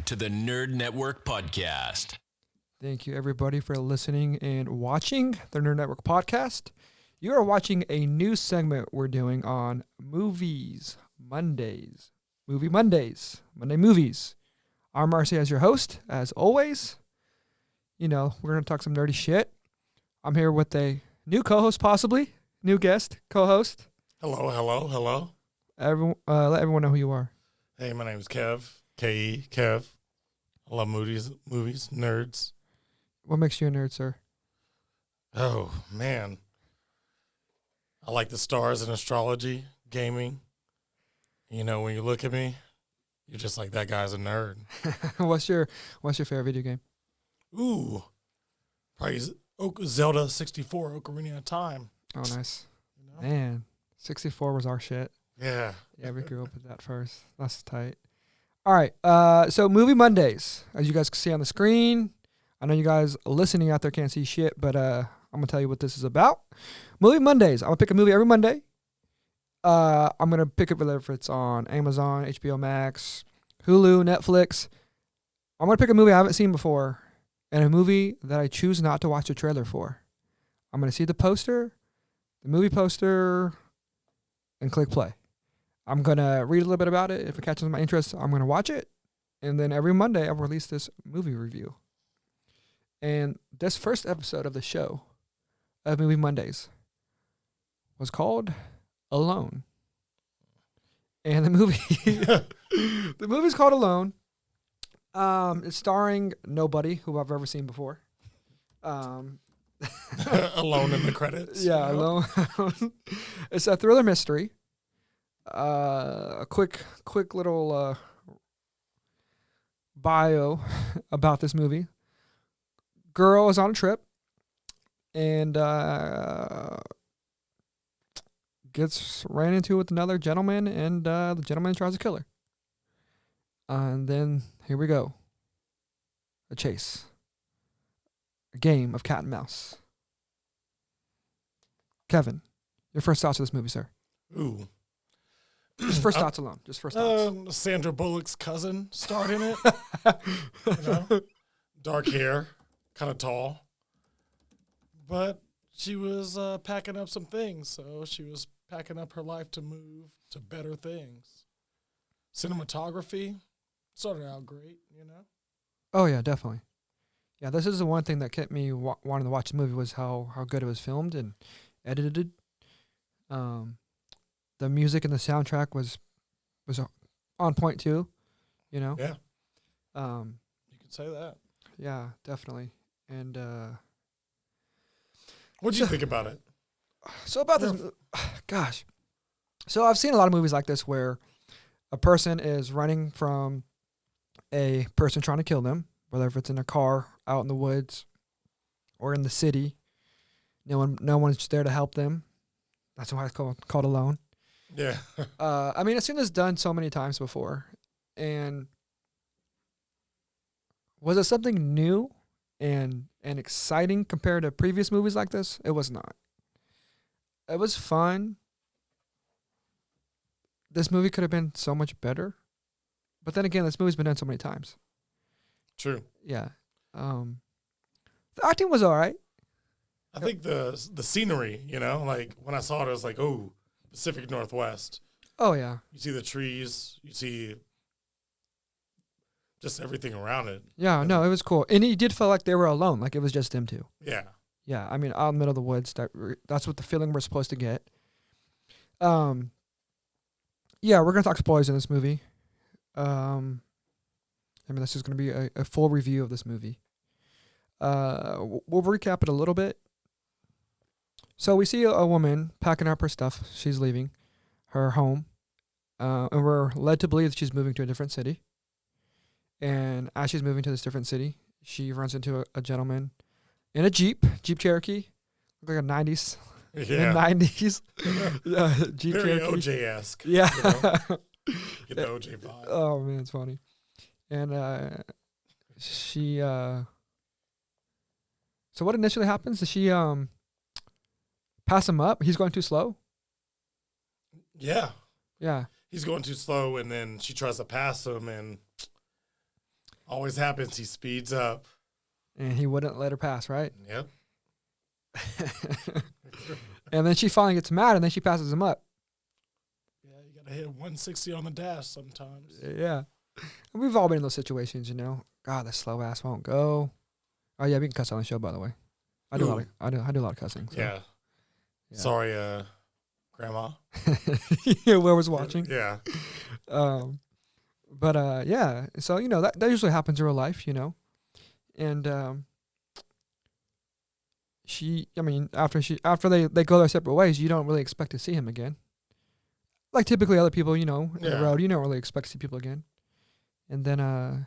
to the Nerd Network Podcast. Thank you, everybody, for listening and watching the Nerd Network Podcast. You are watching a new segment we're doing on Movies Mondays. Movie Mondays. Monday Movies. I'm Marcy as your host, as always. You know, we're going to talk some nerdy shit. I'm here with a new co-host, possibly. New guest, co-host. Hello. Let everyone know who you are. Hey, my name's Kev. K-E, Kev. I love movies, nerds. What makes you a nerd, sir? Oh, man. I like the stars and astrology, gaming. You know, when you look at me, you're just like, that guy's a nerd. What's your favorite video game? Ooh. Probably Zelda 64, Ocarina of Time. Oh, nice. You know? Man, 64 was our shit. Yeah. Yeah, we grew up with that first. That's tight. All right. So Movie Mondays, as you guys can see on the screen. I know you guys listening out there can't see shit, but I'm gonna tell you what this is about. Movie Mondays. I'm gonna pick a movie every Monday. I'm gonna pick it whether if it's on Amazon, HBO Max, Hulu, Netflix. I'm gonna pick a movie I haven't seen before, and a movie that I choose not to watch the trailer for. I'm gonna see the poster, the movie poster, and click play. I'm going to read a little bit about it. If it catches my interest, I'm going to watch it. And then every Monday, I'll release this movie review. And this first episode of the show, of Movie Mondays, was called Alone. And the movie's called Alone. It's starring nobody who I've ever seen before. Alone in the credits. Yeah, you know? Alone. It's a thriller mystery. A quick little bio about this movie. Girl is on a trip and gets ran into with another gentleman, and the gentleman tries to kill her. And then here we go. A chase. A game of cat and mouse. Kevin, your first thoughts of this movie, sir? Ooh. Just first thoughts alone. Just first thoughts. Sandra Bullock's cousin starred in it. You know? Dark hair, kind of tall. But she was packing up some things, so she was packing up her life to move to better things. Cinematography started out great, you know? Oh, yeah, definitely. Yeah, this is the one thing that kept me wanting to watch the movie was how good it was filmed and edited. The music and the soundtrack was on point too, you know? Yeah. You could say that. Yeah, definitely. And what did you think about it? so about this, gosh. So I've seen a lot of movies like this where a person is running from a person trying to kill them, whether if it's in a car, out in the woods, or in the city. No one's there to help them. That's why it's called Alone. Yeah. I mean, I've seen this done so many times before. And was it something new and exciting compared to previous movies like this? It was not. It was fun. This movie could have been so much better. But then again, this movie's been done so many times. True. Yeah. The acting was all right. I think the scenery, you know, like when I saw it, I was like, oh, Pacific Northwest. Oh, yeah. You see the trees, you see just everything around it. Yeah, no, it was cool. And it did feel like they were alone, like it was just them two. Yeah. Yeah, I mean, out in the middle of the woods, that's what the feeling we're supposed to get. Yeah, we're going to talk spoilers in this movie. I mean, this is going to be a full review of this movie. We'll recap it a little bit. So we see a woman packing up her stuff. She's leaving her home. And we're led to believe that she's moving to a different city. And as she's moving to this different city, she runs into a gentleman in a Jeep Cherokee. Look like a 90s. Yeah. Mid-90s. Jeep Very Cherokee. OJ-esque. Yeah. You know? Get the OJ vibe. Oh, man, it's funny. And she... So what initially happens is she pass him up. He's going too slow. Yeah. Yeah. He's going too slow, and then she tries to pass him, and Always happens. He speeds up. And he wouldn't let her pass, right? Yep. And then she finally gets mad, and then she passes him up. Yeah, you gotta hit 160 on the dash sometimes. Yeah. We've all been in those situations, you know. God, that slow ass won't go. Oh yeah, we can cuss on the show, by the way. I do a lot of, I do a lot of cussing. So. Yeah. Yeah. Sorry, Grandma. Whoever's watching. Yeah. But yeah. So, you know, that usually happens in real life, you know. And after they go their separate ways, you don't really expect to see him again. Like typically other people, you know, in the road, you don't really expect to see people again. And then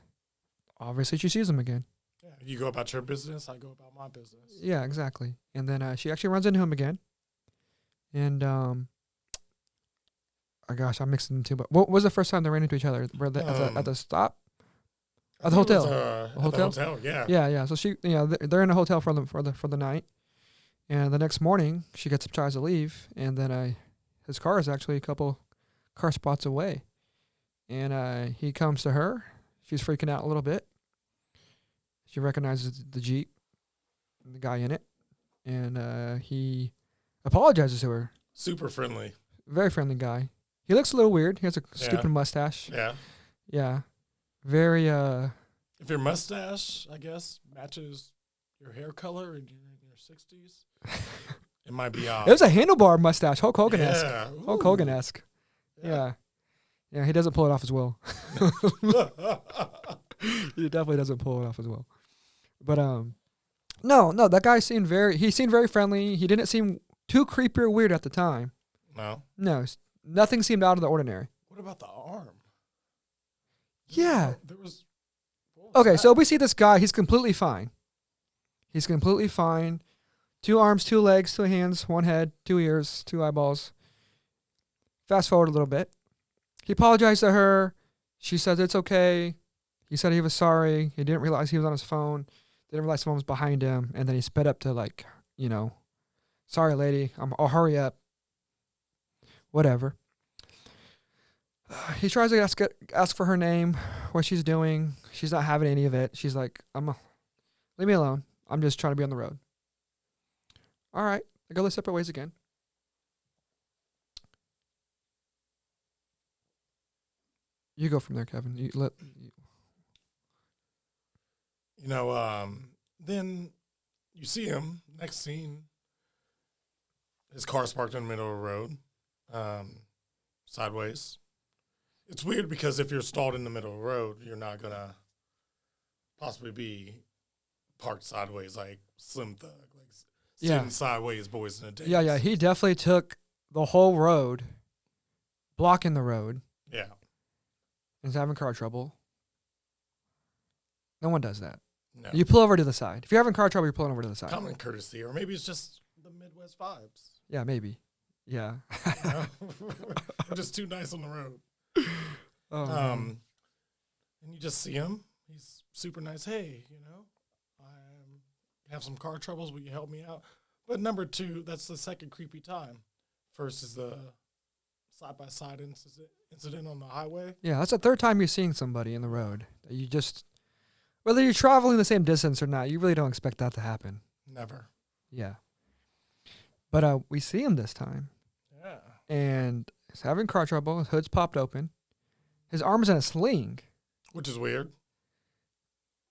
obviously she sees him again. Yeah. You go about your business, I go about my business. Yeah, exactly. And then she actually runs into him again. And oh gosh, I'm mixing them two. But what was the first time they ran into each other? Were they at the stop? At the hotel. The hotel, yeah. Yeah. So she, you know, they're in a hotel for the night. And the next morning, she tries to leave, and then his car is actually a couple car spots away. And he comes to her. She's freaking out a little bit. She recognizes the Jeep and the guy in it. And he apologizes to her. Super friendly. Very friendly guy. He looks a little weird. He has a stupid mustache. Yeah. Yeah. Very If your mustache, I guess, matches your hair color and you're in your 60s, it might be odd. It was a handlebar mustache, Hulk Hogan-esque. Yeah. Hulk Hogan-esque. Yeah. Yeah, he doesn't pull it off as well. He definitely doesn't pull it off as well. But no, that guy seemed very friendly. He didn't seem too creepy or weird at the time. No, nothing seemed out of the ordinary. What about the arm? Yeah. There was Okay, that? so we see this guy. He's completely fine. He's completely fine. 2 arms, 2 legs, 2 hands, 1 head, 2 ears, 2 eyeballs. Fast forward a little bit. He apologized to her. She said it's okay. He said he was sorry. He didn't realize he was on his phone. Didn't realize someone was behind him. And then he sped up to, like, you know, sorry, lady. I'll hurry up. Whatever. He tries to ask for her name, what she's doing. She's not having any of it. She's like, leave me alone. I'm just trying to be on the road. All right. They go their separate ways again. You go from there, Kevin. Then you see him, next scene, his car's parked in the middle of the road, sideways. It's weird because if you're stalled in the middle of the road, you're not going to possibly be parked sideways like Slim Thug, like sitting sideways, boys in the days. Yeah. He definitely took the whole road, blocking the road. Yeah. And having car trouble. No one does that. No. You pull over to the side. If you're having car trouble, you're pulling over to the side. Common courtesy, or maybe it's just the Midwest vibes. Yeah, maybe. Yeah. We're just too nice on the road. Oh, and you just see him. He's super nice. Hey, I have some car troubles. Will you help me out? But number 2, that's the second creepy time. First is the side-by-side incident on the highway. yeah, that's the third time you're seeing somebody in the road. That you just, whether you're traveling the same distance or not, you really don't expect that to happen. Never. Yeah. But we see him this time. Yeah. And he's having car trouble. His hood's popped open. His arm's in a sling. Which is weird.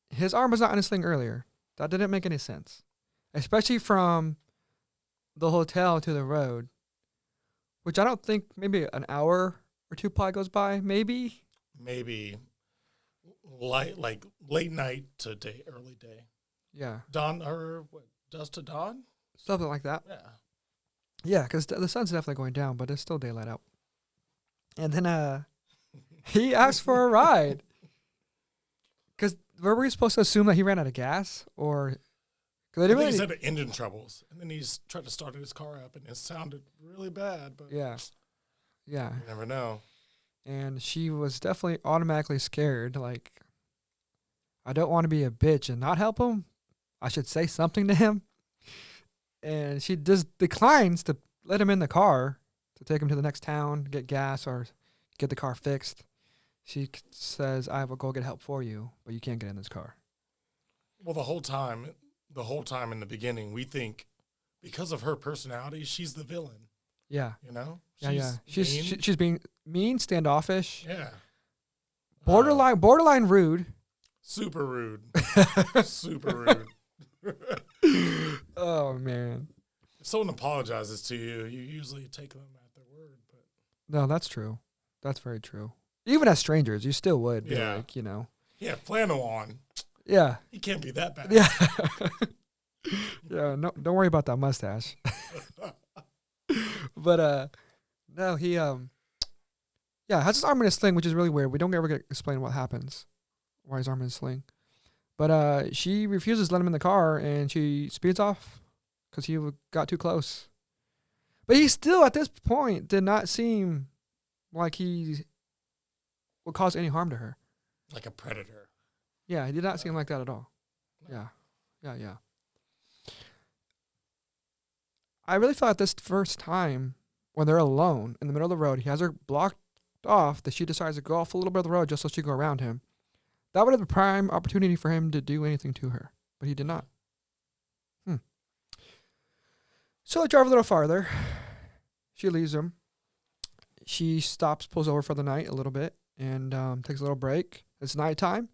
His arm was not in a sling earlier. That didn't make any sense. Especially from the hotel to the road. Which I don't think maybe an hour or 2 probably goes by. Maybe like late night to early day. Yeah. Dawn or what? Dusk to dawn? Something like that. Yeah. Yeah, because the sun's definitely going down, but it's still daylight out. And then he asked for a ride. Because were we supposed to assume that he ran out of gas? Or... I think he's had engine troubles. And then he's tried to start his car up, and it sounded really bad. But Yeah. you never know. And she was definitely automatically scared. Like, I don't want to be a bitch and not help him. I should say something to him. And she just declines to let him in the car to take him to the next town, get gas, or get the car fixed. says, "I will go get help for you, but you can't get in this car." Well, the whole time in the beginning, we think because of her personality, she's the villain. Yeah. You know? Yeah. She's mean. She's being mean, standoffish, Yeah. borderline rude. Super rude. Super rude. Oh man. If someone apologizes to you, you usually take them at their word. But No, that's true. That's very true. Even as strangers, you still would be Yeah. like, yeah, flannel on. Yeah. He can't be that bad. Yeah. Yeah, no, don't worry about that mustache. But no, he has his arm in a sling, which is really weird. We don't ever get explained what happens, why his arm in a sling. But she refuses to let him in the car, and she speeds off because he got too close. But he still, at this point, did not seem like he would cause any harm to her. Like a predator. Yeah, he did not seem like that at all. Yeah. I really thought this first time, when they're alone in the middle of the road, he has her blocked off, that she decides to go off a little bit of the road just so she can go around him. That would have been a prime opportunity for him to do anything to her, but he did not. So they drive a little farther. She leaves him. She stops, pulls over for the night a little bit, and takes a little break. It's nighttime.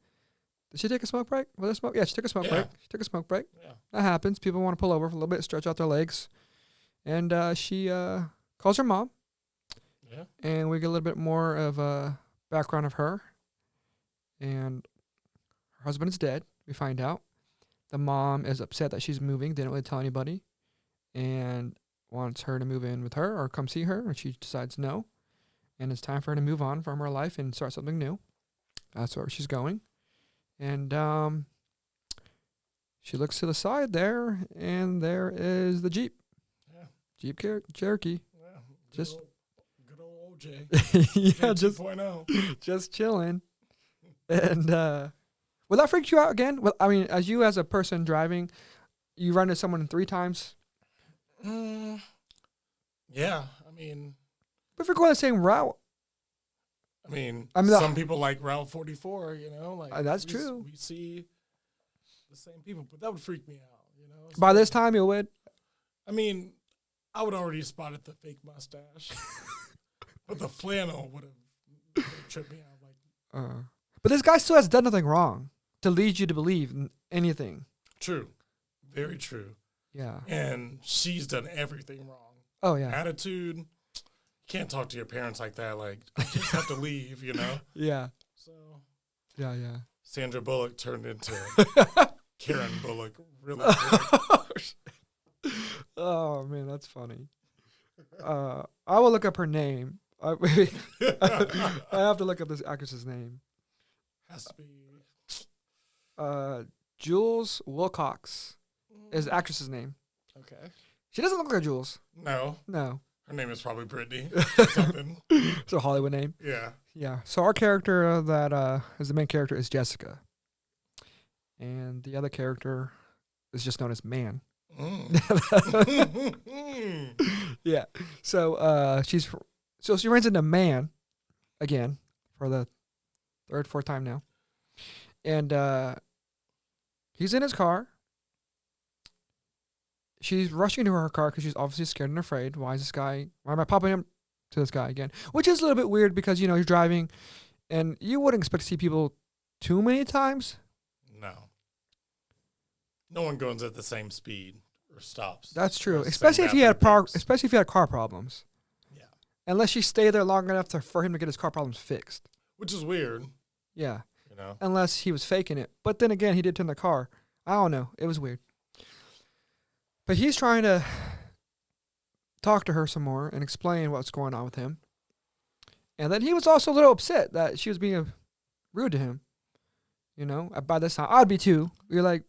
Did she take a smoke break? Was there smoke? Yeah, she took a smoke break. She took a smoke break. Yeah. That happens. People want to pull over for a little bit, stretch out their legs. And she calls her mom. Yeah. And we get a little bit more of a background of her. And her husband is dead, we find out. The mom is upset that she's moving, didn't really tell anybody, and wants her to move in with her or come see her, and she decides no. And it's time for her to move on from her life and start something new. That's where she's going. And she looks to the side there, and there is the Jeep. Yeah. Jeep Cherokee. Yeah. Just good old OJ. yeah, just 2.0. just chilling. And will that freak you out again? Well, I mean, as a person driving, you run into someone 3 times. Yeah, I mean, But if you're going the same route, I mean, I mean, some people like Route 44. That's true. We see the same people, but that would freak me out. By this time, it would. I mean, I would already spotted the fake mustache, but the flannel would have tripped me out. But this guy still has done nothing wrong to lead you to believe in anything. True, very true. Yeah. And she's done everything wrong. Oh yeah. Attitude. You can't talk to your parents like that. Like, I just have to leave. Yeah. So. Yeah. Sandra Bullock turned into Karen Bullock really quick. Oh man, that's funny. I will look up her name. I have to look up this actress's name. Has to be. Jules Wilcox is the actress's name. Okay. She doesn't look like Jules. No. Her name is probably Brittany. Something. It's a Hollywood name. Yeah. Yeah. So our character that is the main character is Jessica. And the other character is just known as Man. Yeah. So she runs into Man again for the 3rd, 4th time now. And he's in his car. She's rushing to her car because she's obviously scared and afraid. Why am I popping up to this guy again? Which is a little bit weird because, you're driving and you wouldn't expect to see people too many times. No. No one goes at the same speed or stops. That's true. Especially if he had car problems. Yeah. Unless she stayed there long enough for him to get his car problems fixed. Which is weird. Yeah. Unless he was faking it. But then again, he did turn the car. I don't know. It was weird. But he's trying to talk to her some more and explain what's going on with him. And then he was also a little upset that she was being rude to him. By this time, I'd be too. You're like,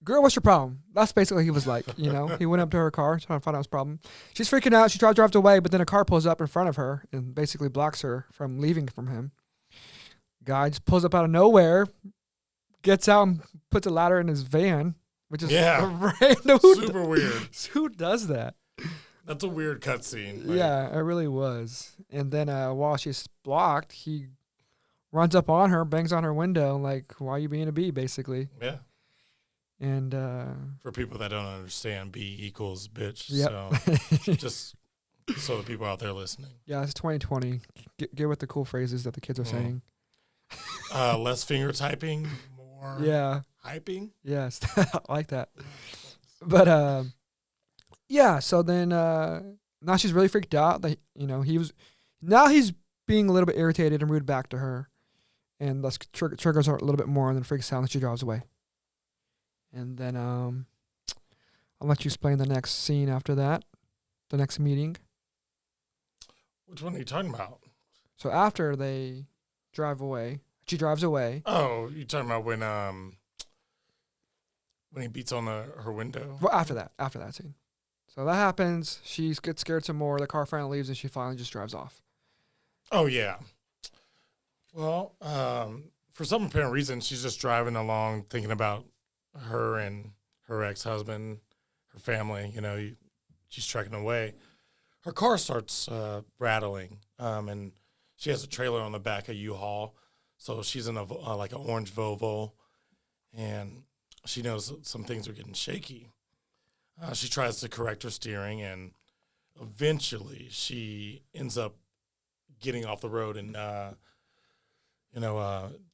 girl, what's your problem? That's basically what he was like, He went up to her car trying to find out his problem. She's freaking out. She tries to drive away, but then a car pulls up in front of her and basically blocks her from leaving from him. Guy just pulls up out of nowhere, gets out and puts a ladder in his van, which is random. Super weird. Who does that? That's a weird cutscene. Like, Yeah, it really was. And then while she's blocked, he runs up on her, bangs on her window, like, why are you being a bee, basically. Yeah. And For people that don't understand, B equals bitch. yep. So just so the people out there listening. Yeah, it's 2020. Get with the cool phrases that the kids are saying. Less finger typing, more Yeah. hyping. Yes. I like that. But yeah, so then now she's really freaked out that he's being a little bit irritated and rude back to her. And thus triggers her a little bit more and then freaks out and she drives away. And then I'll let you explain the next scene after that, the next meeting. Which one are you talking about? So after they drive away, she drives away. Oh, you're talking about when he beats on her window? Well, after that scene. So that happens. She gets scared some more. The car finally leaves and she finally just drives off. Oh, yeah. Well, for some apparent reason, she's just driving along thinking about her and her ex-husband, her family. She's trekking away. Her car starts rattling, and she has a trailer on the back of U-Haul. So she's in like an orange Volvo, and she knows some things are getting shaky. She tries to correct her steering, and eventually she ends up getting off the road and,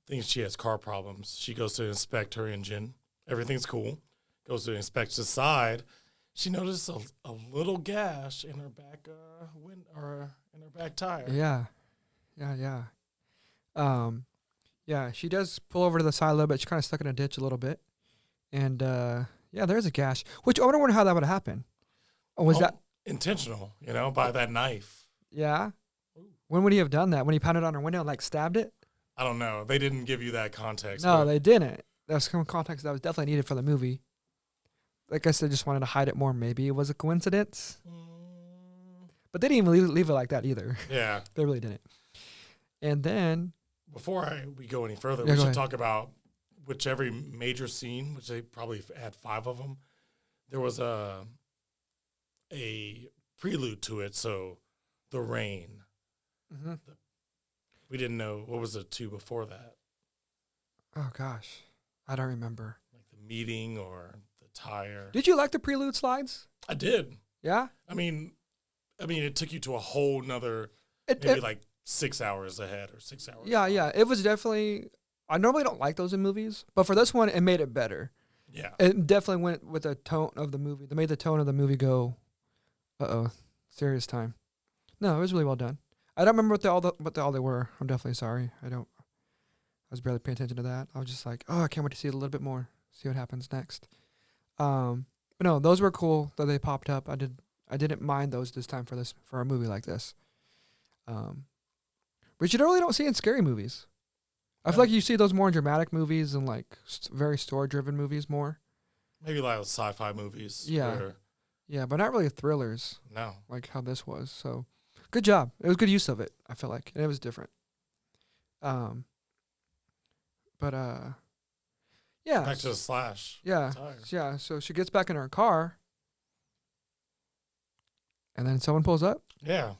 thinks she has car problems. She goes to inspect her engine. Everything's cool. Goes to inspect the side. She noticed a little gash in her back in her back tire. Yeah. Yeah, she does pull over to the side a little bit. She's kind of stuck in a ditch a little bit. And, there's a gash. Which I wonder how that would happen. Oh, was that intentional, by that knife? Yeah. When would he have done that? When he pounded on her window and, stabbed it? I don't know. They didn't give you that context. No, they didn't. That was some context that was definitely needed for the movie. I guess they just wanted to hide it more. Maybe it was a coincidence. But they didn't even leave it like that either. Yeah. They really didn't. And then... Before we go any further, Yeah, we should ahead. talk about every major scene, which they probably had 5 of them, there was a prelude to it. So the rain. Mm-hmm. We didn't know. What was the 2 before that? Oh, gosh. I don't remember. Like the meeting or the tire. Did you like the prelude slides? I did. Yeah? I mean, it took you to a whole nother, maybe like 6 hours ahead or 6 hours. Yeah. It was definitely... I normally don't like those in movies, but for this one, it made it better. Yeah. It definitely went with the tone of the movie. They made the tone of the movie go, serious time. No, it was really well done. I don't remember what all they were. I'm definitely sorry. I was barely paying attention to that. I was just like, I can't wait to see it a little bit more. See what happens next. But no, those were cool that they popped up. I didn't mind those this time for a movie like this. Which you really don't see in scary movies. I feel like you see those more in dramatic movies and very story-driven movies more. Maybe like sci-fi movies. Yeah. Yeah, but not really thrillers. No. Like how this was. So, good job. It was good use of it, I feel like. And it was different. Yeah. Back to the slash. Yeah. Tires. Yeah. So she gets back in her car. And then someone pulls up. Yeah.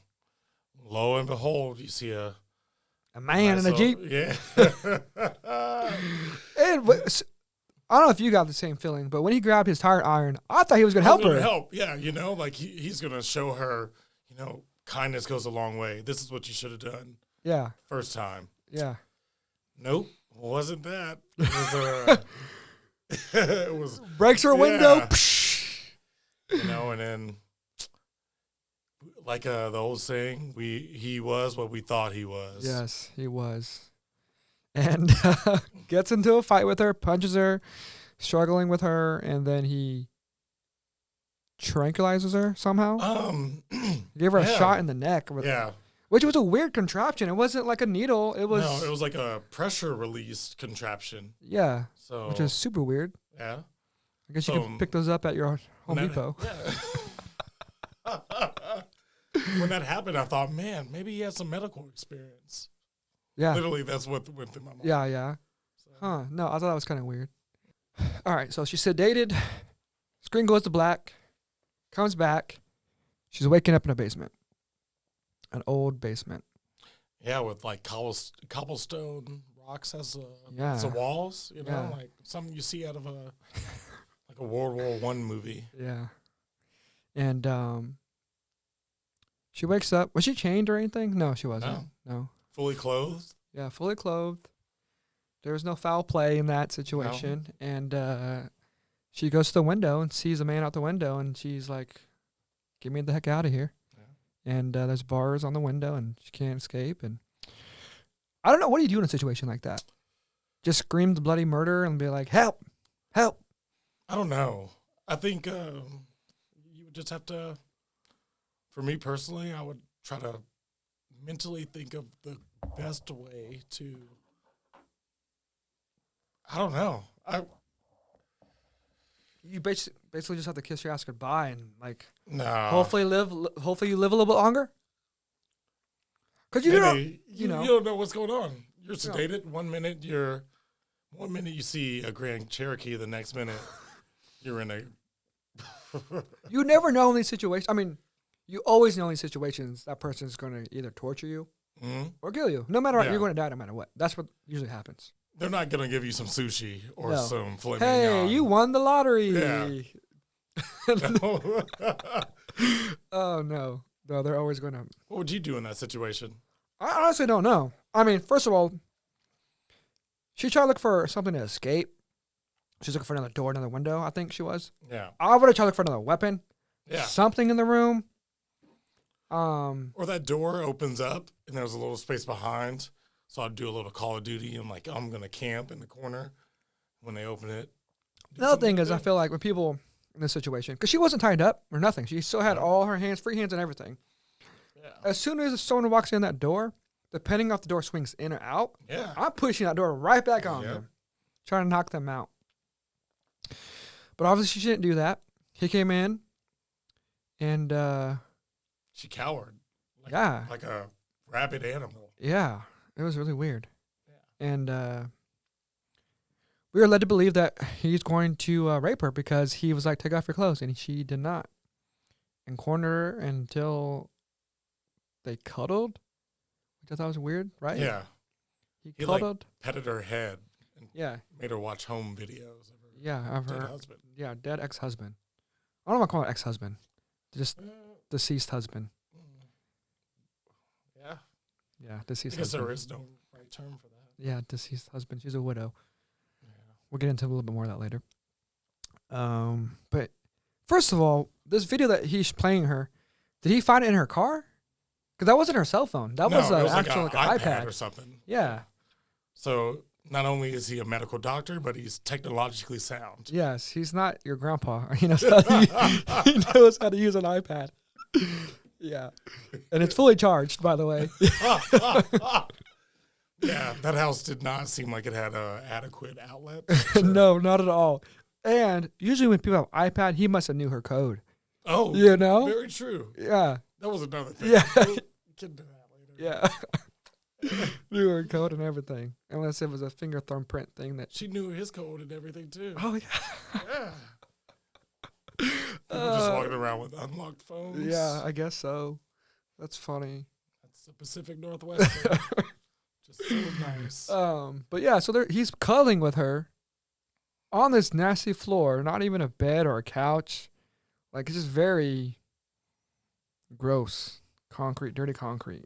Lo and behold, you see a man in a Jeep. Yeah. And I don't know if you got the same feeling, but when he grabbed his tire iron, I thought he was going to help her. Help. Yeah. Like he's going to show her, kindness goes a long way. This is what you should have done. Yeah. First time. Yeah. Nope. Wasn't that. It was, it was breaks her window. And then like the old saying, he was what we thought he was. Yes, he was. And gets into a fight with her, punches her, struggling with her, and then he tranquilizes her somehow. He gave her a shot in the neck. Which was a weird contraption. It wasn't like a needle. It was like a pressure release contraption. Yeah. So which is super weird. Yeah. I guess you can pick those up at your Home Depot. Yeah. When that happened, I thought, man, maybe he has some medical experience. Yeah. Literally, that's what went through my mind. Yeah. So. Huh. No, I thought that was kind of weird. All right. So she's sedated. Screen goes to black. Comes back. She's waking up in a basement, an old basement. Yeah, with like cobblestone rocks as Yeah. the walls, you know, Yeah. like something you see out of a World War I movie. Yeah. And she wakes up. Was she chained or anything? No, she wasn't. No. Fully clothed. Yeah, fully clothed. There was no foul play in that situation. No. And she goes to the window and sees a man out the window, and she's like, "Get me the heck out of here." Yeah. And there's bars on the window, and she can't escape. And I don't know. What do you do in a situation like that? Just scream the bloody murder and be like, "Help! Help!" I don't know. I think you would just have to, for me personally, I would try to mentally think of the best way to, I don't know. You basically just have to kiss your ass goodbye and like, no. Hopefully you live a little bit longer. Because you don't know what's going on. You're sedated. No. One minute you see a Grand Cherokee, the next minute you're in a. You never know in these situations. I mean, you always know in these situations that person's going to either torture you or kill you. No matter what, you're going to die no matter what. That's what usually happens. They're not going to give you some sushi or some filet mignon. Hey, you won the lottery. Yeah. Oh, no. No, they're always going to. What would you do in that situation? I honestly don't know. I mean, first of all, she tried to look for something to escape. She's looking for another door, another window, I think she was. Yeah. I would have tried to look for another weapon. Yeah. Something in the room. Or that door opens up and there's a little space behind. So I'd do a little Call of Duty and I'm going to camp in the corner when they open it. Another thing is I feel like when people in this situation, because she wasn't tied up or nothing. She still had all her hands, free hands and everything. Yeah. As soon as someone walks in that door, depending if the door swings in or out, I'm pushing that door right back on them, trying to knock them out. But obviously she didn't do that. He came in and she cowered. Like a rabid animal. Yeah. It was really weird. Yeah. And we were led to believe that he's going to rape her because he was like, "Take off your clothes," and she did not. And cornered her until they cuddled, which I thought was weird, right? Yeah. He cuddled. Like, petted her head. And made her watch home videos of her dead husband. Yeah, dead ex-husband. I don't want to call it ex-husband. Just deceased husband. Yeah. Yeah, deceased husband. I guess husband. there is no right term for that. Yeah, deceased husband. She's a widow. Yeah. We'll get into a little bit more of that later. But first of all, this video that he's playing her, did he find it in her car? Because that wasn't her cell phone. That was an actual like an iPad or something. Yeah. So not only is he a medical doctor, but he's technologically sound. Yes, he's not your grandpa. He knows how to use an iPad. Yeah. And it's fully charged, by the way. Yeah, that house did not seem like it had an adequate outlet. Sure. No, not at all. And usually when people have iPad, he must have knew her code. Oh, very true. Yeah. That was another thing. Yeah. We can do that later. Yeah. Knew her code and everything. Unless it was a finger thumbprint thing that she knew his code and everything too. Oh yeah. Yeah. People just walking around with unlocked phones. Yeah, I guess so. That's funny. That's the Pacific Northwest. Just so nice. But yeah, so he's cuddling with her on this nasty floor, not even a bed or a couch. Like, it's just very gross. Concrete, dirty concrete.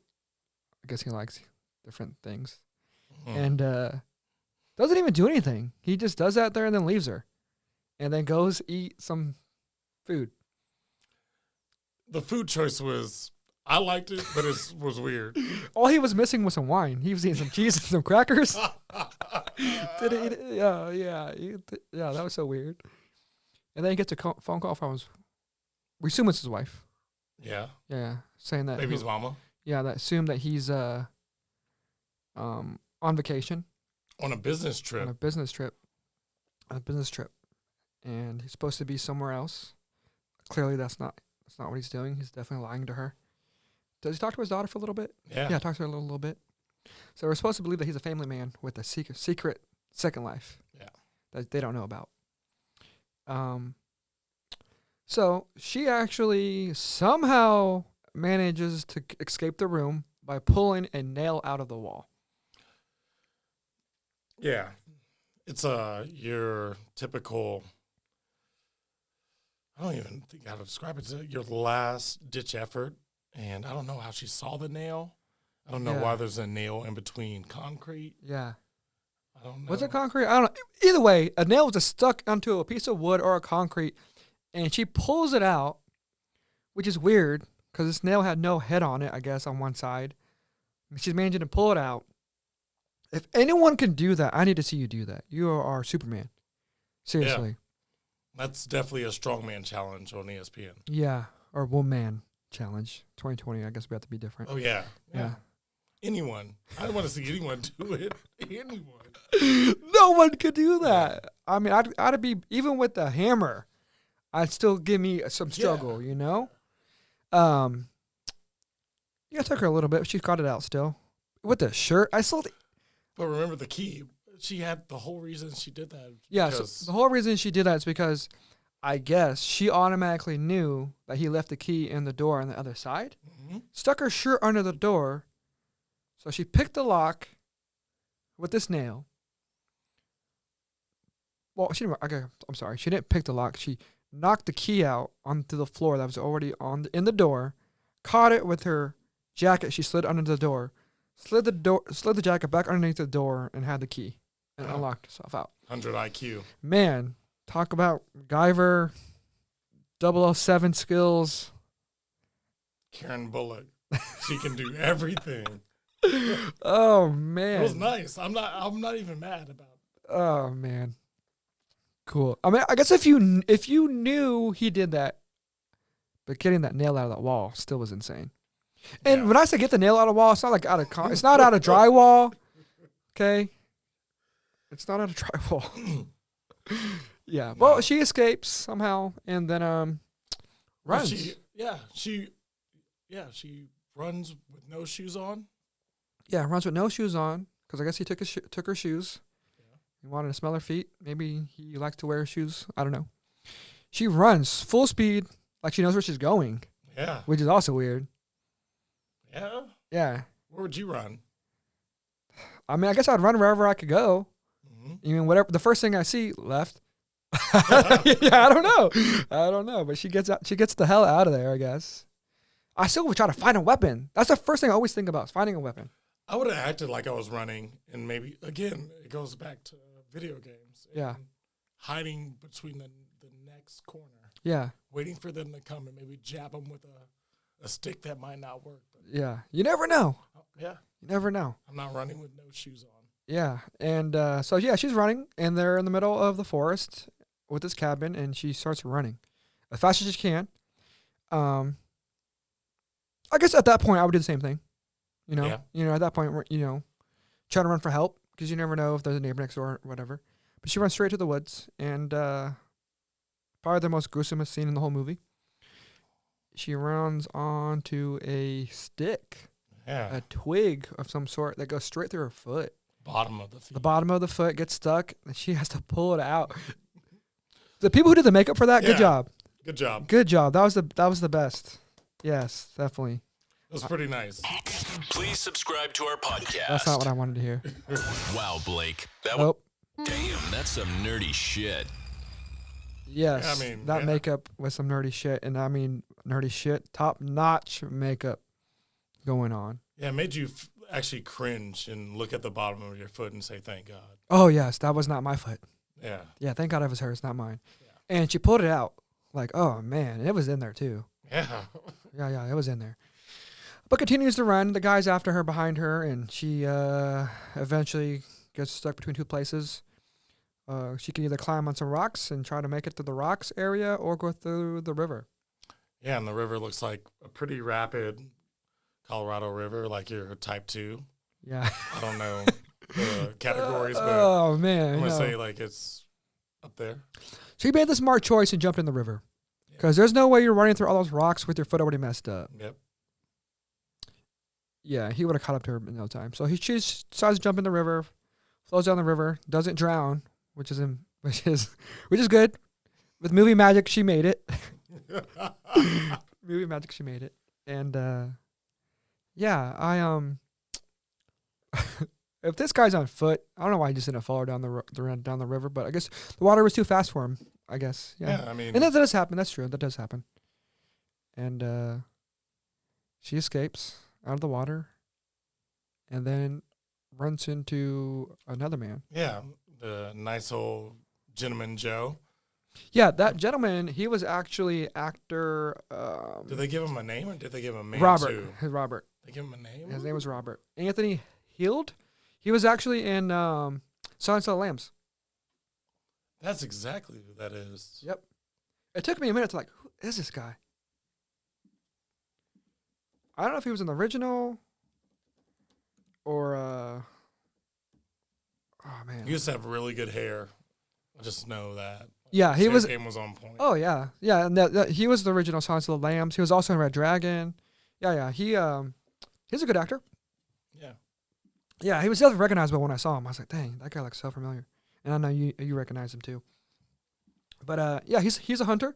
I guess he likes different things. And doesn't even do anything. He just does that there and then leaves her. And then goes eat some food. The food choice was, I liked it, but it was weird. All he was missing was some wine. He was eating some cheese and some crackers. Did he eat it? Yeah, that was so weird. And then he gets a phone call from we assume it's his wife. Yeah. Yeah, saying that. Maybe his mama. Yeah, that assumed that he's on vacation. On a business trip. And he's supposed to be somewhere else. Clearly, that's not what he's doing. He's definitely lying to her. Does he talk to his daughter for a little bit? Yeah. Yeah, talks to her a little bit. So we're supposed to believe that he's a family man with a secret second life. Yeah. That they don't know about. So she actually somehow manages to escape the room by pulling a nail out of the wall. Yeah. It's your typical, I don't even think how to describe it. It's your last ditch effort. And I don't know how she saw the nail. I don't know why there's a nail in between concrete. Yeah. I don't know. Was it concrete? I don't know. Either way, a nail was just stuck onto a piece of wood or a concrete, and she pulls it out, which is weird because this nail had no head on it, I guess, on one side. She's managing to pull it out. If anyone can do that, I need to see you do that. You are Superman. Seriously. That's definitely a strongman challenge on ESPN. Yeah. Or woman challenge. 2020, I guess we have to be different. Oh, yeah. Yeah. Anyone. I don't want to see anyone do it. Anyone. No one could do that. I mean, I'd be, even with the hammer, I'd still give me some struggle, you know? Yeah, it took her a little bit. She got it out still. With the shirt, I still... But remember the key. She had the whole reason she did that. Yeah, so the whole reason she did that is because I guess she automatically knew that he left the key in the door on the other side. Mm-hmm. Stuck her shirt under the door. So she picked the lock with this nail. Well, she didn't. Okay, I'm sorry. She didn't pick the lock. She knocked the key out onto the floor that was already in the door. Caught it with her jacket. She slid under the door. Slid the jacket back underneath the door and had the key and unlocked herself out. 100 IQ. Man, talk about Guyver, 007 skills. Karen Bullock. She can do everything. Oh man. It was nice. I'm not even mad about it. Oh man. Cool. I mean, I guess if you knew he did that, but getting that nail out of that wall still was insane. And when I say get the nail out of the wall, it's not like it's not out of drywall. Okay? It's not out of drywall. Yeah. Well, she escapes somehow and then runs. She runs with no shoes on. Yeah, runs with no shoes on because I guess he took her shoes. Yeah. He wanted to smell her feet. Maybe he likes to wear shoes. I don't know. She runs full speed like she knows where she's going. Yeah. Which is also weird. Yeah? Yeah. Where would you run? I mean, I guess I'd run wherever I could go. Mm-hmm. You mean, whatever. The first thing I see, left. Yeah, I don't know. But she gets the hell out of there, I guess. I still would try to find a weapon. That's the first thing I always think about, is finding a weapon. I would have acted like I was running, and maybe, again, it goes back to video games. Yeah. Hiding between the next corner. Yeah. Waiting for them to come and maybe jab them with a stick that might not work. But yeah. You never know. Yeah. You never know. I'm not running with no shoes on. Yeah. And so, yeah, she's running, and they're in the middle of the forest with this cabin, and she starts running as fast as she can. I guess at that point, I would do the same thing. You know? Yeah. You know, at that point, trying to run for help because you never know if there's a neighbor next door or whatever. But she runs straight to the woods, and probably the most gruesomest scene in the whole movie. She runs onto a stick, a twig of some sort that goes straight through her foot. Bottom of the feet. The bottom of the foot gets stuck, and she has to pull it out. The people who did the makeup for that, good job. Good job. Good job. That was the best. Yes, definitely. It was pretty nice. Please subscribe to our podcast. That's not what I wanted to hear. Wow, Blake. Damn, that's some nerdy shit. Yes, makeup was some nerdy shit, and I mean nerdy shit, top-notch makeup going on. Yeah, it made you actually cringe and look at the bottom of your foot and say, thank God. Oh, yes, that was not my foot. Yeah. Yeah, thank God it was hers, not mine. Yeah. And she pulled it out. Like, oh, man, and it was in there, too. Yeah. Yeah, it was in there. But continues to run. The guy's after her, behind her, and she eventually gets stuck between two places. She can either climb on some rocks and try to make it to the rocks area or go through the river. Yeah, and the river looks like a pretty rapid Colorado River, like your type 2. Yeah. I don't know the categories, but oh, man, I'm going to say like it's up there. She made the smart choice and jumped in the river. Because there's no way you're running through all those rocks with your foot already messed up. Yep. Yeah, he would have caught up to her in no time. So she decides to jump in the river, flows down the river, doesn't drown, which is good. With movie magic, she made it. Movie magic, she made it. And yeah, I if this guy's on foot, I don't know why he just didn't follow down down the river, but I guess the water was too fast for him. I guess. Yeah. I mean, And that does happen. That's true. That does happen. And she escapes out of the water, and then runs into another man. yeah, the nice old gentleman Joe. Yeah, that gentleman, he was actually actor. Did they give him a name or did they give him a name Robert? too? Robert. They give him a name. His name was Robert. Anthony Heald. He was actually in Silence of the Lambs. That's exactly who that is. Yep. It took me a minute to who is this guy? I don't know if he was in the original or oh man. He used to have really good hair. I just know that. Yeah, he His was. game was on point. Oh yeah, yeah, and he was the original Silence of the Lambs. He was also in Red Dragon. Yeah. He's a good actor. Yeah. Yeah, he was definitely recognizable when I saw him. I was like, dang, that guy looks so familiar. And I know you recognize him too. But yeah, he's a hunter.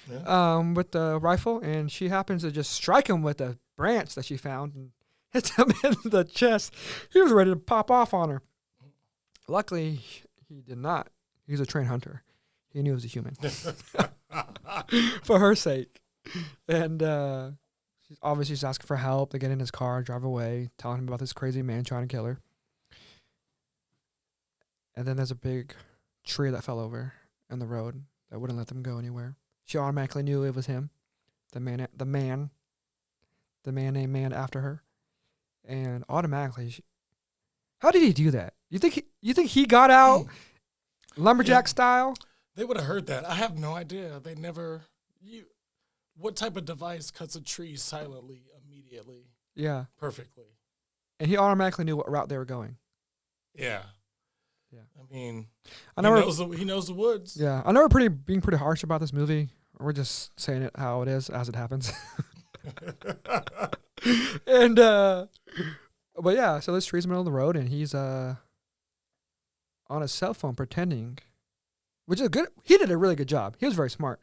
Yeah. With the rifle, and she happens to just strike him with a branch that she found and hits him in the chest. He was ready to pop off on her. Luckily, he did not. He's a trained hunter. He knew it was a human. For her sake. And she's obviously just asking for help. They get in his car, drive away, telling him about this crazy man trying to kill her. And then there's a big tree that fell over in the road that wouldn't let them go anywhere. She automatically knew it was him, the man named Man after her, and automatically, how did he do that? You think he got out lumberjack style? They would have heard that. I have no idea. They never. What type of device cuts a tree silently, immediately, Yeah, perfectly? and he automatically knew what route they were going. Yeah. Yeah. I mean, I know he knows the woods. Yeah, I know we're being pretty harsh about this movie. We're just saying it how it is as it happens. And but yeah, so this tree's in the middle of the road, and he's on his cell phone pretending, which is good. He did a really good job. He was very smart,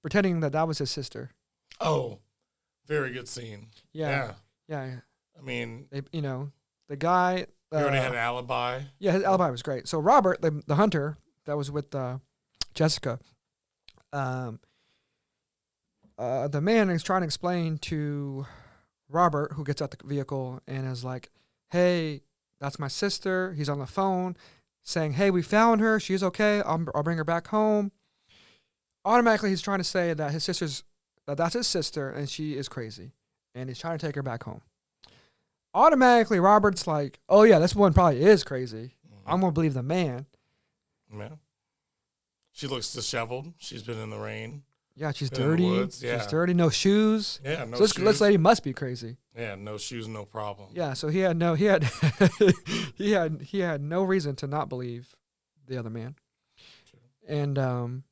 pretending that was his sister. Oh, very good scene. Yeah. I mean, the guy. he already had an alibi. Yeah, his alibi was great. So Robert, the hunter that was with Jessica, the man is trying to explain to Robert, who gets out the vehicle and is like, "Hey, that's my sister." He's on the phone saying, "Hey, we found her. She's okay. I'll bring her back home." Automatically, he's trying to say that that's his sister, and she is crazy, and he's trying to take her back home. Automatically, Robert's like, "Oh yeah, this one probably is crazy. I'm gonna believe the man." Yeah. She looks disheveled. She's been in the rain. Yeah, she's Been in the dirty. woods, yeah. She's dirty. No shoes. Yeah, no So shoes. this lady must be crazy. Yeah, no shoes, no problem. Yeah, so he had he had no reason to not believe the other man. True. And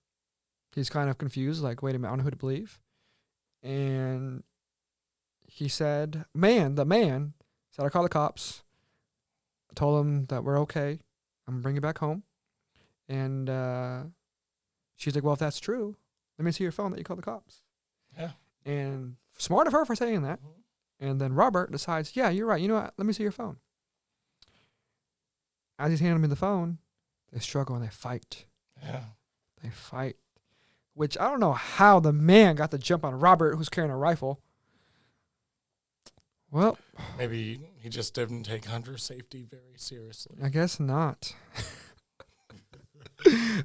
he's kind of confused, like, wait a minute, I don't know who to believe. And he said, the man said, "I called the cops. I told them that we're okay. I'm gonna bring you back home." And she's like, "Well, if that's true, let me see your phone that you called the cops." Yeah. And smart of her for saying that. And then Robert decides, "Yeah, you're right. You know what? Let me see your phone." As he's handing me the phone, they struggle and they fight. Yeah. They fight. Which I don't know how the man got the jump on Robert, who's carrying a rifle. Well, Maybe he just didn't take hunter safety very seriously. I guess not.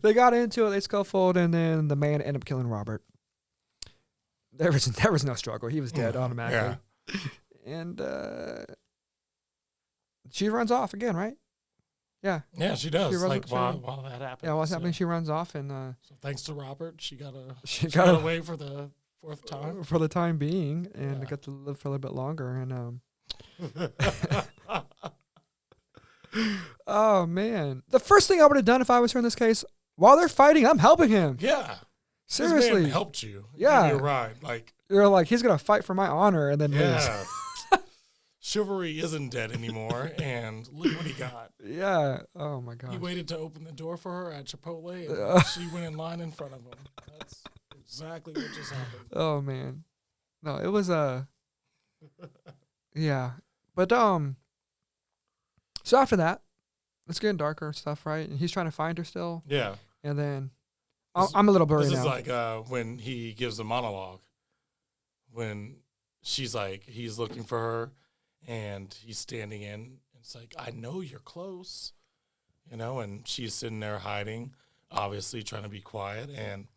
They got into it, they scuffled, and then the man ended up killing Robert. There was no struggle. He was dead automatically. Yeah. And she runs off again, right? Yeah. Yeah, she does. She Like runs- while that happens. Yeah, what's happening? She runs off, and So thanks to Robert, she got she got got away for the fourth time. for the time being, and Yeah. got to live for a little bit longer. And oh man, the first thing I would have done if I was her in this case, while they're fighting, I'm helping him. Yeah. This Seriously, man helped you. Yeah. Give you a ride. Like, you're like, he's gonna fight for my honor and then lose. yeah. Chivalry isn't dead anymore, and look what he got. Yeah. Oh my He gosh. waited to open the door for her at Chipotle, and she went in line in front of him. That's exactly what just happened. Oh man, no, it was yeah, but so after that, it's getting darker and stuff, right? And he's trying to find her still, Yeah. and then This- I'm a little blurry This now. is like when he gives the monologue. When she's like, he's looking for her, and he's standing in. It's like, I know you're close, and she's sitting there hiding, obviously trying to be quiet. And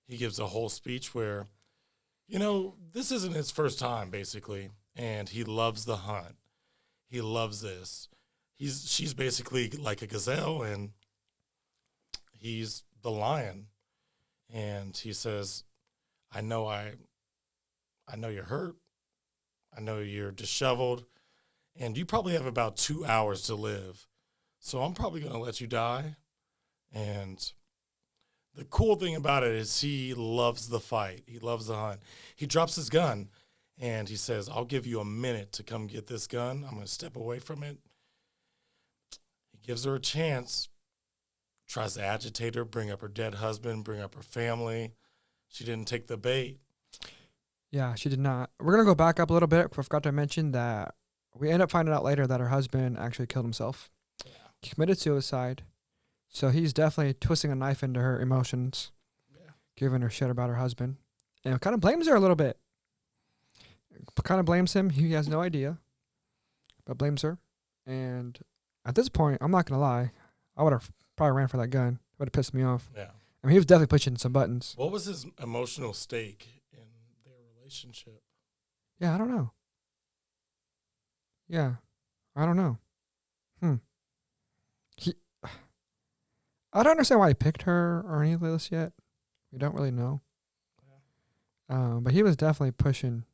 he gives a whole speech where, this isn't his first time, basically, and he loves the hunt. He loves this. She's basically like a gazelle, and he's the lion. And he says, I know you're hurt. I know you're disheveled, and you probably have about 2 hours to live. So I'm probably going to let you die. And the cool thing about it is he loves the fight. He loves the hunt. He drops his gun, and he says, I'll give you a minute to come get this gun. I'm going to step away from it. He gives her a chance, tries to agitate her, bring up her dead husband, bring up her family. She didn't take the bait. Yeah, she did not. We're gonna go back up a little bit. I forgot to mention that we end up finding out later that her husband actually killed himself. Yeah. He committed suicide. So he's definitely twisting a knife into her emotions, giving her shit about her husband, and kind of blames her a little bit. Kind of blames him. He has no idea, but blames her. And at this point, I'm not gonna lie, I would have probably ran for that gun. Would have pissed me off. Yeah. I mean, he was definitely pushing some buttons. What was his emotional stake in their relationship? Yeah, I don't know. Yeah, I don't know. I don't understand why he picked her or any of this yet. We don't really know. But he was definitely pushing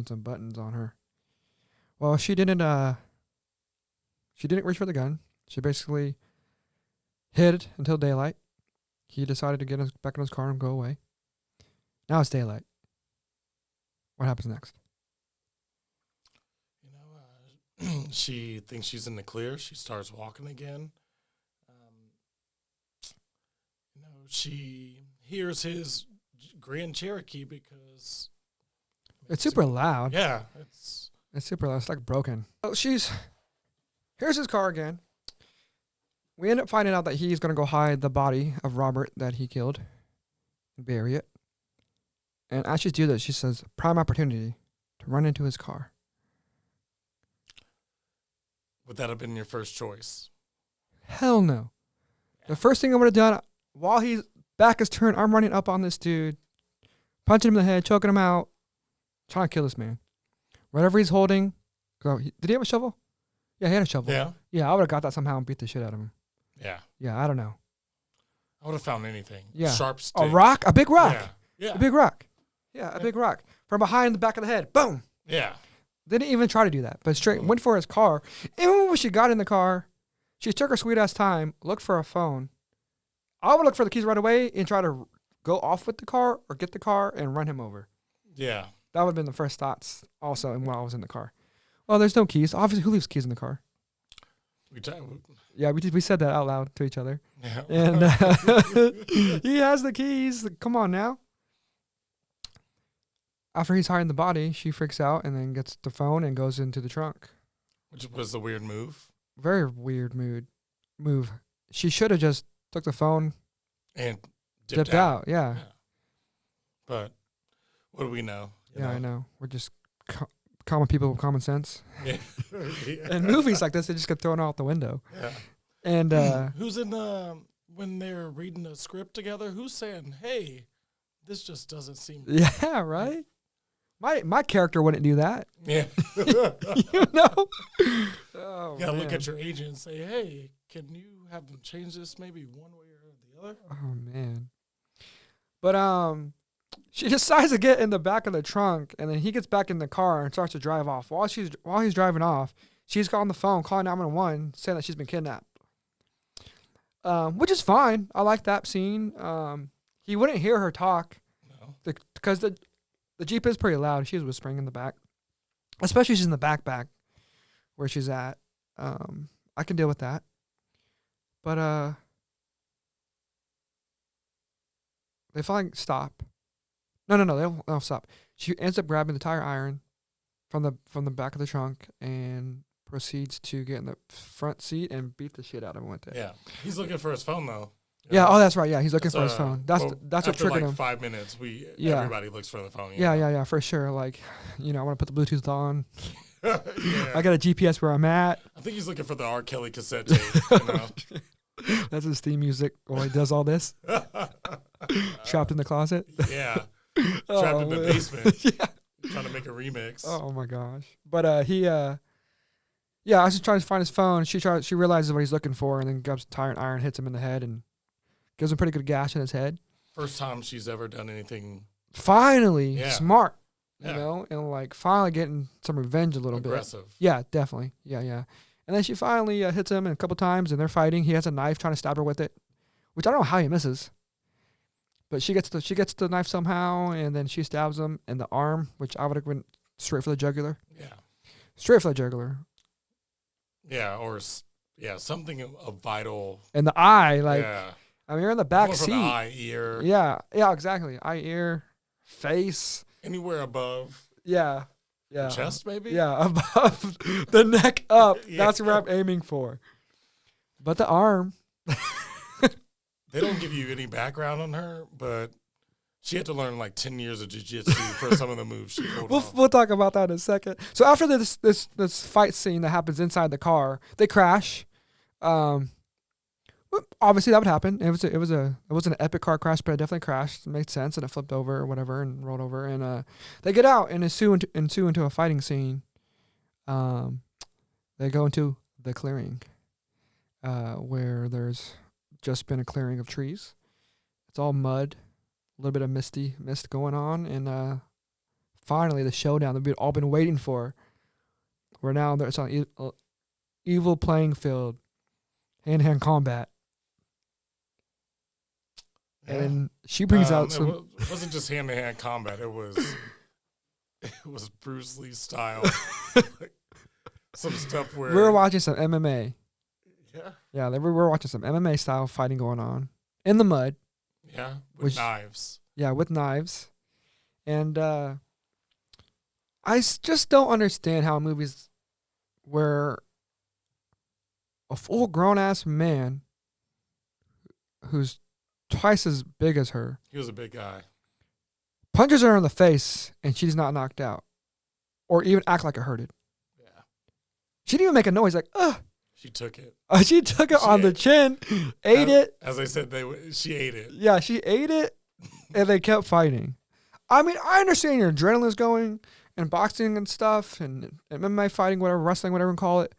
some buttons on her. Well, she didn't reach for the gun. She basically hid until daylight. He decided to get back in his car and go away. Now it's daylight. What happens next? She thinks she's in the clear. She starts walking again. She hears his Grand Cherokee because It's super loud. Yeah, it's super loud. It's like broken. So here's his car again. We end up finding out that he's gonna go hide the body of Robert that he killed and bury it. And as she's doing that, she says, "Prime opportunity to run into his car." Would that have been your first choice? Hell no. The first thing I would have done while his back is turned, I'm running up on this dude, punching him in the head, choking him out, trying to kill this man. Whatever he's holding. Did he have a shovel? Yeah, he had a shovel. Yeah. Yeah, I would have got that somehow and beat the shit out of him. Yeah. Yeah, I don't know. I would have found anything. Yeah. Sharp stick. A rock? A big rock. Yeah. A big rock. Yeah, a big rock. From behind the back of the head. Boom. Yeah. Didn't even try to do that, but straight went for his car. And when she got in the car, she took her sweet ass time, looked for a phone. I would look for the keys right away and try to go off with the car or get the car and run him over. Yeah. That would have been the first thoughts also while I was in the car. Well, there's no keys. Obviously, who leaves keys in the car? Yeah, we said that out loud to each other. Yeah. And he has the keys. Come on now. After he's hiding the body, she freaks out and then gets the phone and goes into the trunk. Which was a weird move. Very weird move. She should have just took the phone and dipped out. Yeah. But what do we know? Yeah, I know. We're just common people with common sense. Yeah. And movies like this, they just get thrown out the window. Yeah. And who's in when they're reading a script together? Who's saying, "Hey, this just doesn't seem"? Yeah, right. My character wouldn't do that. Yeah. You know. Oh, you gotta look at your agent and say, "Hey, can you have them change this maybe one way or the other?" Oh man. But she decides to get in the back of the trunk, and then he gets back in the car and starts to drive off. While he's driving off, she's on the phone calling 911, saying that she's been kidnapped. Which is fine. I like that scene. He wouldn't hear her talk. No. Because the Jeep is pretty loud. She was whispering in the back. Especially she's in the back where she's at. I can deal with that. But they finally stop. No. They don't stop. She ends up grabbing the tire iron from the back of the trunk and proceeds to get in the front seat and beat the shit out of him with it. Yeah, he's looking for his phone though. Yeah. Oh, that's right. Yeah, he's looking for his phone. That's what after triggered like him. 5 minutes, everybody looks for the phone. Yeah, for sure. Like, I want to put the Bluetooth on. Yeah. I got a GPS where I'm at. I think he's looking for the R. Kelly cassette tape. That's his theme music while he does all this. Trapped in the closet. Yeah. Trapped in the basement. Yeah. Trying to make a remix. Oh my gosh. But I was just trying to find his phone. She realizes what he's looking for and then grabs a tire and iron, hits him in the head, and gives him a pretty good gash in his head. First time she's ever done anything. Finally, smart. Yeah. And like finally getting some revenge a little Aggressive. bit. Yeah, definitely. Yeah. And then she finally hits him a couple times, and they're fighting. He has a knife trying to stab her with it, which I don't know how he misses. But she gets the knife somehow, and then she stabs him in the arm, which I would have went straight for the jugular. Yeah. Straight for the jugular. Yeah, or something of vital. In the eye, like. Yeah. I mean, you're in the back More seat. from the eye, ear. Yeah, exactly. Eye, ear, face. Anywhere above. Yeah. The chest, maybe? Yeah, above the neck up. Yeah. That's where I'm aiming for. But the arm. They don't give you any background on her, but she had to learn like 10 years of jiu-jitsu for some of the moves she pulled off. We'll talk about that in a second. So after this fight scene that happens inside the car, they crash. Obviously that would happen. It wasn't an epic car crash, but it definitely crashed. It made sense, and it flipped over or whatever and rolled over. And they get out and ensue into a fighting scene. They go into the clearing, where there's just been a clearing of trees. It's all mud, a little bit of mist going on, and finally the showdown that we've all been waiting for. Where now there's an evil playing field, hand-to-hand combat. Yeah. And she brings out some. It wasn't just hand-to-hand combat. It was Bruce Lee style. Like, some stuff where We were watching some MMA. Yeah, we were watching some MMA style fighting going on in the mud. Yeah, with knives. Yeah, with knives. And just don't understand how movies where a full grown-ass man who's twice as big as her. He was a big guy. Punches her in the face and she's not knocked out. Or even act like it hurted. Yeah. She didn't even make a noise like, ugh. She took it. She took it on the chin, ate it. As I said, she ate it. Yeah, she ate it, and they kept fighting. I mean, I understand your adrenaline's going, and boxing and stuff, and MMA fighting, whatever, wrestling, whatever you call it.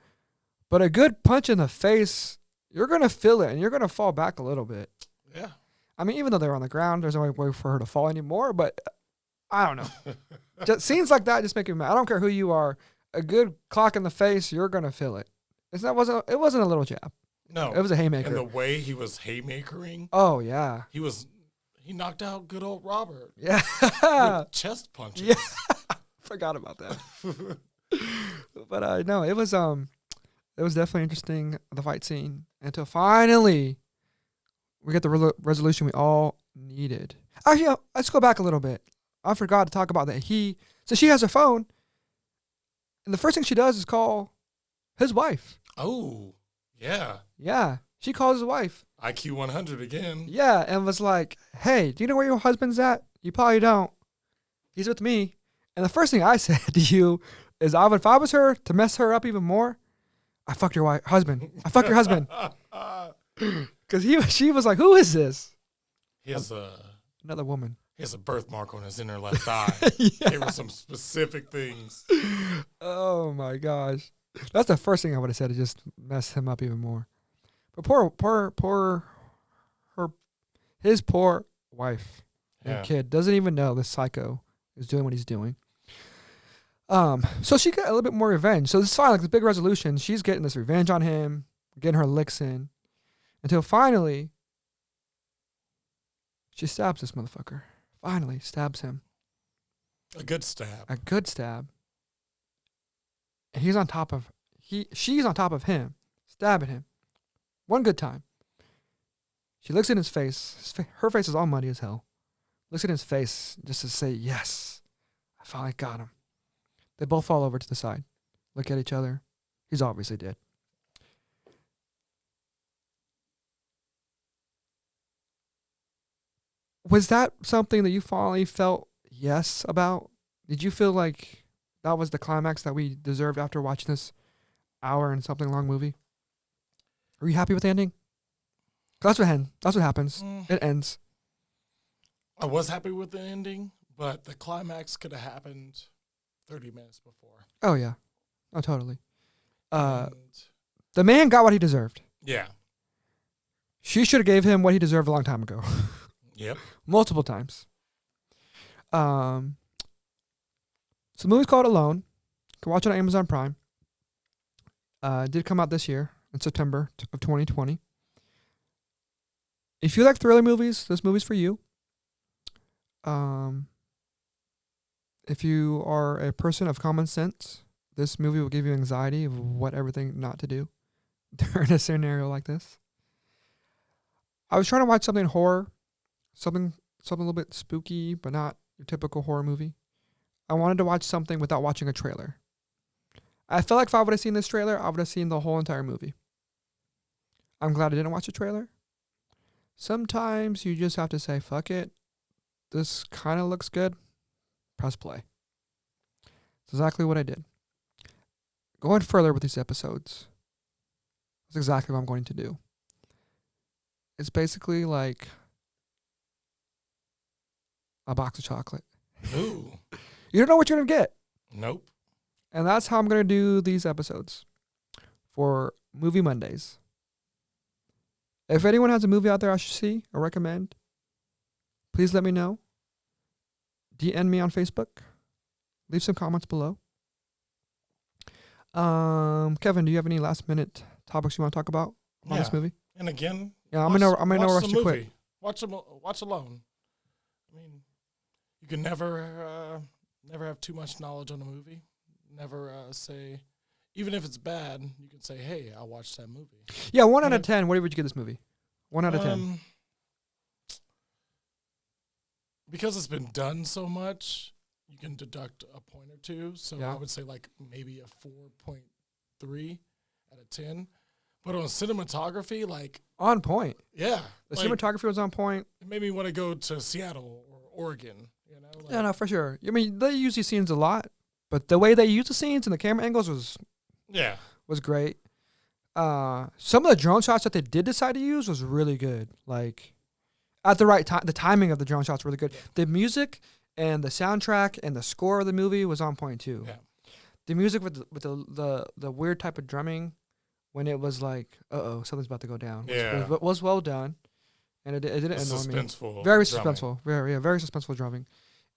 But a good punch in the face, you're going to feel it, and you're going to fall back a little bit. Yeah. I mean, even though they're on the ground, there's no way for her to fall anymore, but I don't know. Just scenes like that just make me mad. I don't care who you are. A good clock in the face, you're going to feel it. It wasn't a little jab. No. It was a haymaker. And the way he was haymakering. Oh, yeah. He knocked out good old Robert. Yeah. With chest punches. Yeah. Forgot about that. But no, it was definitely interesting, the fight scene, until finally we get the resolution we all needed. Actually, let's go back a little bit. I forgot to talk about that. So she has her phone, and the first thing she does is call his wife. Oh, yeah. Yeah, she calls his wife. IQ 100 again. Yeah, and was like, hey, do you know where your husband's at? You probably don't. He's with me. And the first thing I said to you is, if I was her, to mess her up even more, I fucked your husband. I fucked your husband. Because she was like, who is this? He has another woman. He has a birthmark on his inner left thigh. Yeah. There were some specific things. Oh, my gosh. That's the first thing I would have said to just mess him up even more. But his poor wife and kid doesn't even know this psycho is doing what he's doing. So she got a little bit more revenge. So this is fine, like the big resolution. She's getting this revenge on him, getting her licks in, until finally she stabs this motherfucker. Finally stabs him. A good stab. A good stab. And she's on top of him, stabbing him. One good time. She looks in his face. Her face is all muddy as hell. looks at his face just to say, yes, I finally got him. They both fall over to the side, look at each other. He's obviously dead. Was that something that you finally felt yes about? Did you feel like that was the climax that we deserved after watching this hour and something long movie? Are you happy with the ending? 'Cause that's what happens. It ends. I was happy with the ending, but the climax could have happened 30 minutes before. Oh yeah. Oh totally. And The man got what he deserved. yeah. She should have gave him what he deserved a long time ago. Yep. Multiple times. So the movie's called Alone. You can watch it on Amazon Prime. It did come out this year in September of 2020. If you like thriller movies, this movie's for you. If you are a person of common sense, this movie will give you anxiety of what everything not to do during a scenario like this. I was trying to watch something horror, something a little bit spooky, but not your typical horror movie. I wanted to watch something without watching a trailer. I felt like if I would have seen this trailer, I would have seen the whole entire movie. I'm glad I didn't watch the trailer. Sometimes you just have to say, fuck it. This kind of looks good. Press play. That's exactly what I did. Going further with these episodes, that's exactly what I'm going to do. It's basically like a box of chocolate. Ooh. You don't know what you're going to get. Nope. And that's how I'm going to do these episodes for Movie Mondays. If anyone has a movie out there I should see or recommend, please let me know. DM me on Facebook. Leave some comments below. Kevin, do you have any last minute topics you want to talk about on this movie? And again, Yeah, I'm gonna rush you quick. Watch Alone. I mean, you can never have too much knowledge on a movie. Never say, even if it's bad, you can say, "Hey, I watched that movie." Yeah, 1 out of 10. What would you give this movie? 1 out of 10. Because it's been done so much, you can deduct a point or two. So Yeah. I would say like maybe a 4.3 out of 10. But on cinematography, like On point. yeah, The like, cinematography was on point. it made me want to go to Seattle or Oregon. You know, like, Yeah, no, for sure. I mean, they use these scenes a lot, but the way they use the scenes and the camera angles was great. Some of the drone shots that they did decide to use was really good. Like at the right time, the timing of the drone shots were really good. Yeah. The music and the soundtrack and the score of the movie was on point too. Yeah. The music with the weird type of drumming when it was like, something's about to go down. Yeah. was well done, and it didn't annoy me. suspenseful, Very drumming. suspenseful. Very suspenseful drumming.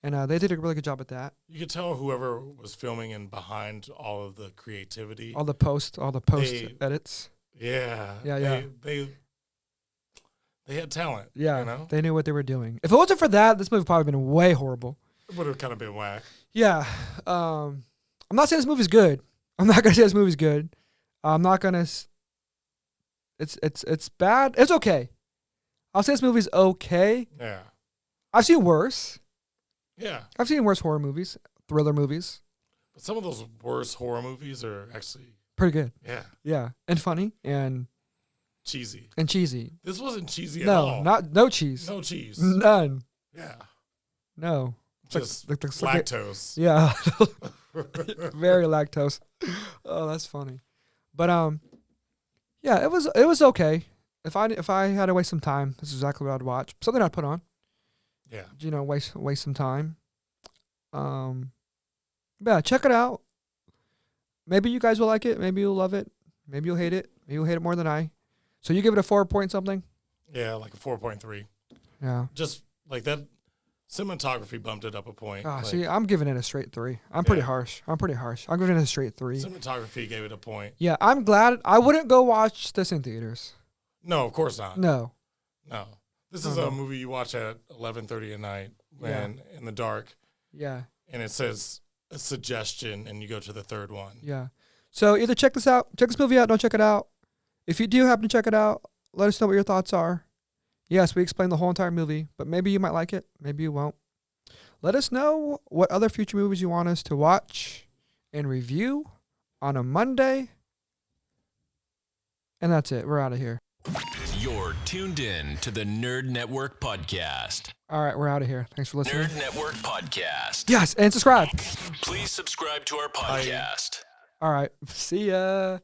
And they did a really good job at that. You could tell whoever was filming and behind all of the creativity. All the post edits. Yeah. Yeah. They had talent. Yeah, You know? they knew what they were doing. If it wasn't for that, this movie would probably been way horrible. It would have kind of been whack. Yeah. I'm not saying this movie's good. I'm not gonna say this movie's good. I'm not gonna. It's bad. It's okay. I'll say this movie's okay. Yeah. I've seen worse. Yeah. I've seen worse horror movies, thriller movies. But some of those worst horror movies are actually, Pretty good. yeah, Yeah, and funny and cheesy. cheesy. This wasn't cheesy at all. No cheese. No cheese. None. Yeah. No. Just like lactose. Yeah. Very lactose. Oh, that's funny. But yeah, it was okay. If I had to waste some time, this is exactly what I'd watch. Something I'd put on. Yeah. You know, waste some time. Yeah, check it out. Maybe you guys will like it. Maybe you'll love it. Maybe you'll hate it. Maybe you'll hate it more than I. So you give it a 4 point something? Yeah, like a 4.3. Yeah. Just like that cinematography bumped it up a point. Like, See, I'm giving it a straight 3. I'm pretty harsh. I'm giving it a straight 3. cinematography gave it a point. Yeah, I'm glad. I wouldn't go watch this in theaters. No, of course not. No. This is a movie you watch at 11:30 at night when in the dark, Yeah. and it says a suggestion, and you go to the third one. Yeah. So either check this movie out, don't check it out. If you do happen to check it out, let us know what your thoughts are. Yes, we explained the whole entire movie, but maybe you might like it. Maybe you won't. Let us know what other future movies you want us to watch and review on a Monday. And that's it. We're out of here. You're tuned in to the Nerd Network Podcast. All right, we're out of here. Thanks for listening. Nerd Network Podcast. Yes, and subscribe. Please subscribe to our podcast. All right. See ya.